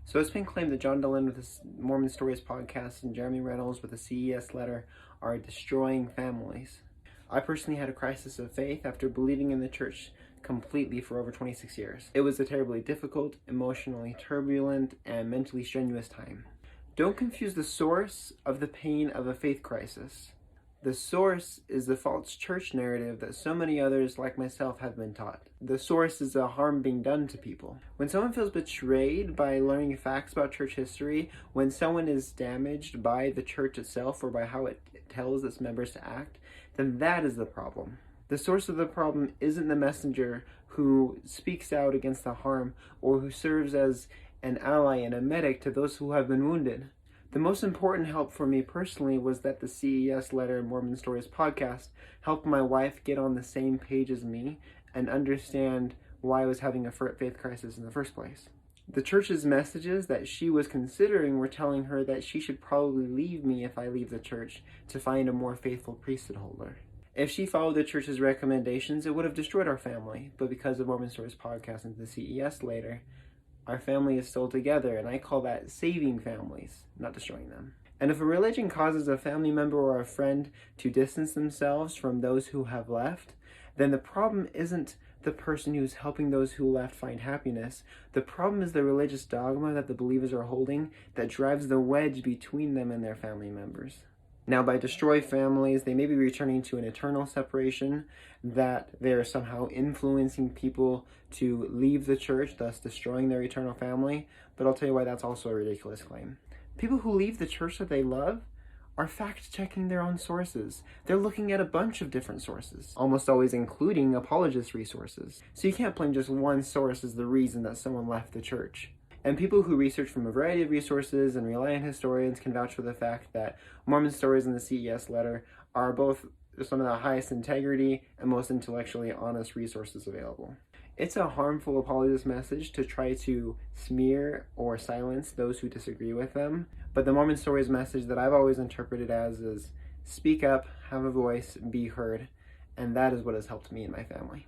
So it's been claimed that John Dehlin with his Mormon Stories podcast and Jeremy Runnels with the CES Letter are destroying families. I personally had a crisis of faith after believing in the church completely for over 26 years. It was a terribly difficult, emotionally turbulent, and mentally strenuous time. Don't confuse the source of the pain of a faith crisis. The source is the false church narrative that so many others like myself have been taught. The source is the harm being done to people. When someone feels betrayed by learning facts about church history, when someone is damaged by the church itself or by how it tells its members to act, then that is the problem. The source of the problem isn't the messenger who speaks out against the harm or who serves as an ally and a medic to those who have been wounded. The most important help for me personally was that the CES Letter and Mormon Stories podcast helped my wife get on the same page as me and understand why I was having a faith crisis in the first place. The church's messages that she was considering were telling her that she should probably leave me if I leave the church to find a more faithful priesthood holder. If she followed the church's recommendations, it would have destroyed our family, but because of Mormon Stories podcast and the CES Letter, our family is still together, and I call that saving families, not destroying them. And if a religion causes a family member or a friend to distance themselves from those who have left, then the problem isn't the person who's helping those who left find happiness. The problem is the religious dogma that the believers are holding that drives the wedge between them and their family members. Now, by destroy families, they may be returning to an eternal separation, that they're somehow influencing people to leave the church, thus destroying their eternal family. But I'll tell you why that's also a ridiculous claim. People who leave the church that they love are fact-checking their own sources. They're looking at a bunch of different sources, almost always including apologist resources. So you can't blame just one source as the reason that someone left the church. And people who research from a variety of resources and rely on historians can vouch for the fact that Mormon Stories and the CES Letter are both some of the highest integrity and most intellectually honest resources available. It's a harmful apologist message to try to smear or silence those who disagree with them, but the Mormon Stories message that I've always interpreted as is speak up, have a voice, be heard, and that is what has helped me and my family.